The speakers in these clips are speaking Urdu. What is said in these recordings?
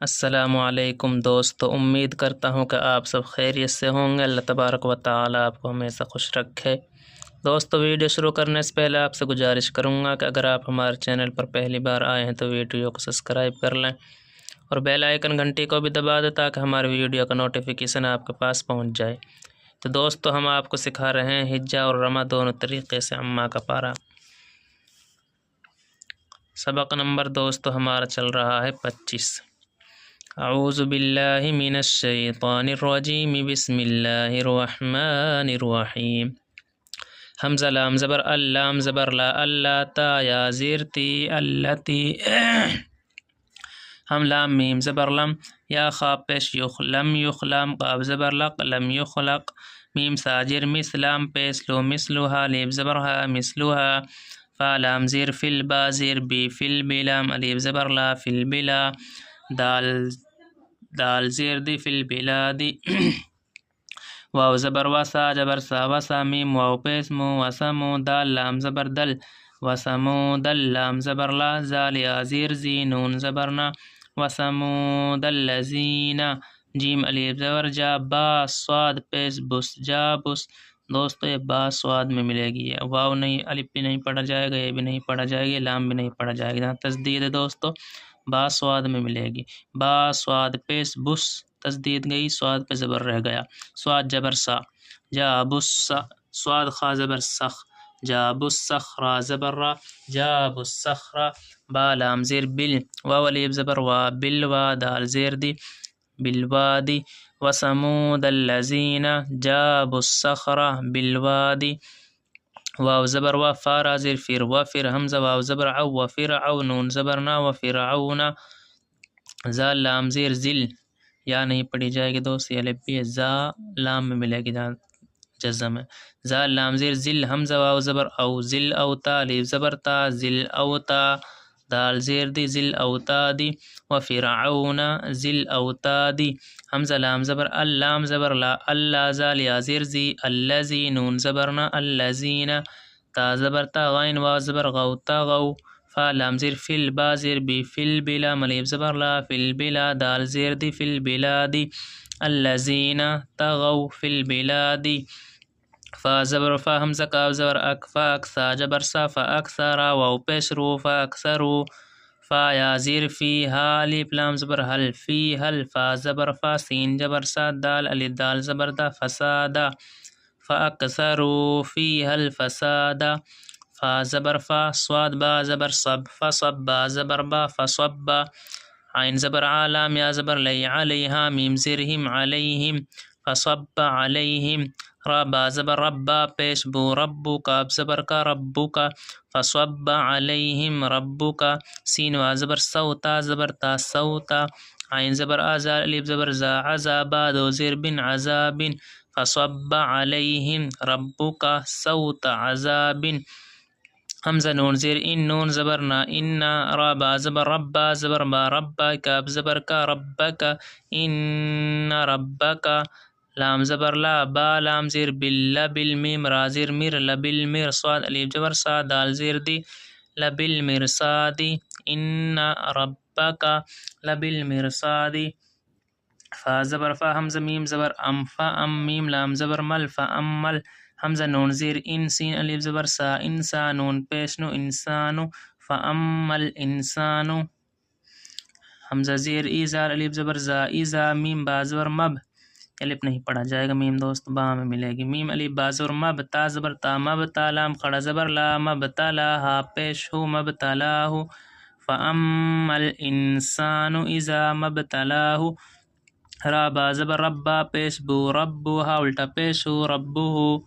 السلام علیکم دوستو، امید کرتا ہوں کہ آپ سب خیریت سے ہوں گے۔ اللہ تبارک و تعالی آپ کو ہمیشہ خوش رکھے۔ دوستو، ویڈیو شروع کرنے سے پہلے آپ سے گزارش کروں گا کہ اگر آپ ہمارے چینل پر پہلی بار آئے ہیں تو ویڈیو کو سبسکرائب کر لیں اور بیل آئیکن گھنٹی کو بھی دبا دیں تاکہ ہماری ویڈیو کا نوٹیفیکیشن آپ کے پاس پہنچ جائے۔ تو دوستو، ہم آپ کو سکھا رہے ہیں حجہ اور رمہ دونوں طریقے سے عمہ کا پارہ۔ سبق نمبر دوستو ہمارا چل رہا ہے 25۔ اعوذ باللہ من الشیطان الرجیم، بسم اللہ الرحمن الرحیم۔ حمزہ لام زبر اللام زبر لا اللہ تا یا زیر تی اللتی، ہم لام میم زبر لم یا خا پیش یخ لم یخلم، قاف زبر لق لم یخلق، میم ساجر مثلام پیش لو مثلها، لیب زبر ہا مثلها، فا لام زیر فل با زیر بی فل بلام، الیب زبر لا فل بلا، دال زیر دی فی البلادی، واو زبر وسا جبر سا وسا، میم واو پیس مو وسمو، دال لام زبر دل وسمو دل، لام زبر لا زال یا زیر زی، نون زبرنا وسمو دل لذینا، جیم الف زبر جا، با صاد پیس بس جا بس۔ دوستو یہ با سواد میں ملے گی، واو نہیں، الف بھی نہیں پڑھا جائے گا، یہ بھی نہیں پڑھا جائے گی، لام بھی نہیں پڑھا جائے گا، تسدید ہے دوستو، با سواد میں ملے گی۔ با سواد پیس بس، تسدید گئی، سواد پہ زبر رہ گیا، سواد جبر سا، جا بس سواد خا زبر سخ، جا بس سخرا زبر را، جا بس سخرا، با لام زیر بل، واو الف زبر وا بل وا، دال زیر دی بالوادی، وثمود الذین جابوا الصخر بالوادی، واو زبر و فارا زیر فر وفر، حمزہ واو زبر عو وفرعون، نون زبرنا وفرعون، زال لام زیر زل، یا نہیں پڑھی جائے گی دوست، یہ لپی زا لام میں ملے گی جزم ہے، زال لام زیر زل، حمزہ واو زبر او زل اوتا، لیب زبر تا زل اوتا، دال زیر دی زل اوتادی، وفرعون زل اوتادی، حمزہ لام زبر اللام زبر لا اللہ، زال یا زیر زی الذی، نون زبرنا الذین، تا زبر تا غین واو زبر غو تغو، فا لام زیر فل با زیر بی فل بلا، ملیب زبر لا فل بلا، دال زیر دی فل بلادی، الذین تغو فی البلادی، فا زبر فا حمزہ کاف زبر اک، فا اکثا جبر سا، فا اکثرا واو پیش رو، فا اکثرو، فا یا زیر فی ہا، الف لام زبر حل فی حل، فا زبر فا سین جبر سا، دال الف دال زبر دا فسادا، فا اکثرو فی حل فسادا، فا زبر فا صاد با زبر صب، فصب با زبر با فصبا، عین زبر عالام یا زبر لی علیہا، میم زرہم علیہم، فصب علیہم، را با زبر ربا پیش بو ربو، کاف زبر کا ربو کا، فصب علیہم ربو کا، سین وا زبر سوتا زبر تا سوتا، عین زبر آزا الف زبر زا عذابا، دو زیر بن عذابن، فصب علیہم ربو کا سوت عذاب، حمزہ نون زیر ان، نون زبر نا انا، را با زبر ربا زبر با ربا، کاف زبر کا ربک، ان ربک، لام زبر لا با لام زیر بل لبل، میم را زیر مر لبل مر، صاد الف زبر سا، دال زیر دی لبل مرصادی، ان ربک لبل مرصادی، فا زبر فا حمزہ میم زبر ام، فا ام، میم لام زبر مل، فا ام مل، حمزہ نون زیر ان، سین الف زبر سا، انسا نون پیشنو انسانو، فا ام الانسانو، حمزہ زیر ایزا الف زبر زا ایزا، میم با زبر مب، الف نہیں پڑھا جائے گا، میم دوست با میں ملے گی، میم الف با زبر مب، تا زبر تا مب تا، لام کھڑا زبر لا مب تلا، ہا پیش ہو مب تلاہو، فا ام الانسان اذا مبتلاہ، را با زبر ربا پیش بو ربو، ہا الٹا پیش ہو ربو،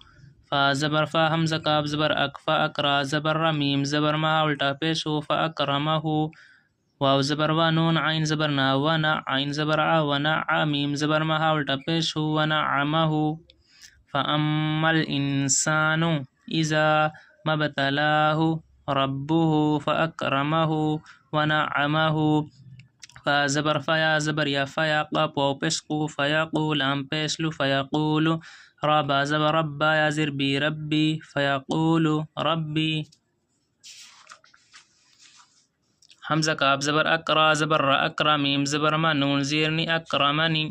فا زبر فا حمزہ کاف زبر اک، فا اکرا زبر را، میم زبر ما، الٹا پیش ہو، فا اکرمہ، واو زبر وا، نون عین زبر نا ونا، عین زبر ع ونع، میم زبر ما، ہا الٹا پیش ہو، ونعمہ، فا اما الانسان اذا مبتلاہ ربه فاکرمہ ونعمہ، فا زبر فیا زبر یا فیا، قاف واو پیش قو، فیقو لام پیش لو، فیقول، را با زبر ربا یا زر بی ربی، فیقول ربی، حمزہ کاف زبر اقرا زبر را اقرا میم زبر ما نون زیرنی اکرمنی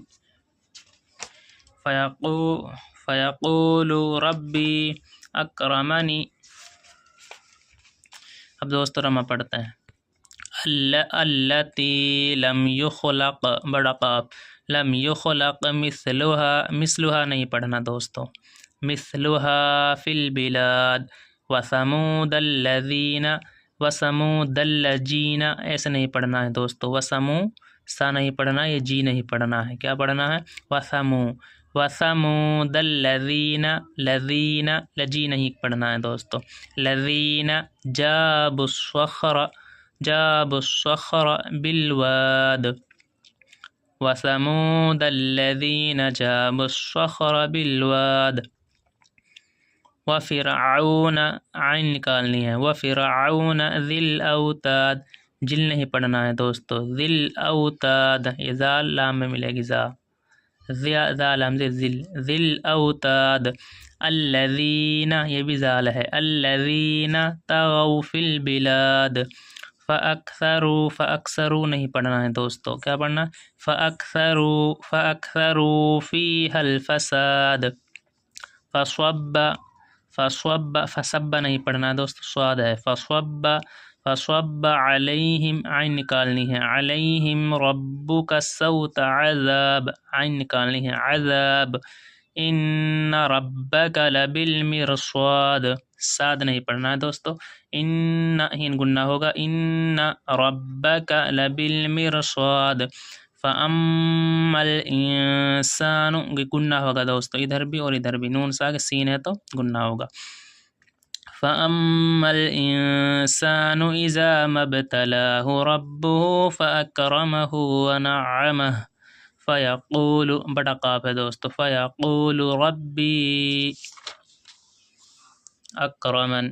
فیقول ربی اکرمنی. اب دوستو رما پڑھتے ہیں. التی لم یخلق بڑا قاف لم یخلق مثلها نہیں پڑھنا دوستو. مثلها فی البلاد وثمود الذین وثمود الذین ایسے نہیں پڑھنا ہے دوستو. وثمو سا نہیں پڑھنا، یہ جی نہیں پڑھنا ہے. کیا پڑھنا ہے؟ وثمود الذین لذین لجی نہیں پڑھنا ہے دوستو. لذین جابوا الصخر بالواد وثمود الذین جابوا الصخر بالواد وفرعون عین نکالنی ہے. وفرعون ذی الاوتاد جل نہیں پڑھنا ہے دوستو. ذی الاوتاد یہ زال لام میں ملے گی زا زال ہمزے ذی الاوتاد. الذین یہ بھی زال ہے. الذین طغوا فی البلاد فاکثروا نہیں پڑھنا ہے دوستو. کیا پڑھنا؟ فاکثروا فیہا الفساد. فصب نہیں پڑھنا ہے دوستو، صاد ہے. فصب علیہم عین نکالنی ہے. علیہم ربک سوط عذاب عین نکالنی ہے. عذاب. ان ربک لبالمرصاد ساد نہیں پڑھنا ہے دوستو. ان ہین گنہ ہوگا. ان ربک لبالمرصاد. فاما الانسان گنہ ہوگا دوستو، ادھر بھی اور ادھر بھی. نون سا سین ہے تو گنہ ہوگا. فاما الانسان اذا ما ابتلاه ربه فاکرمه ونعمه فیقول بڑا قاف ہے دوستو. فیقول ربی اکرمن.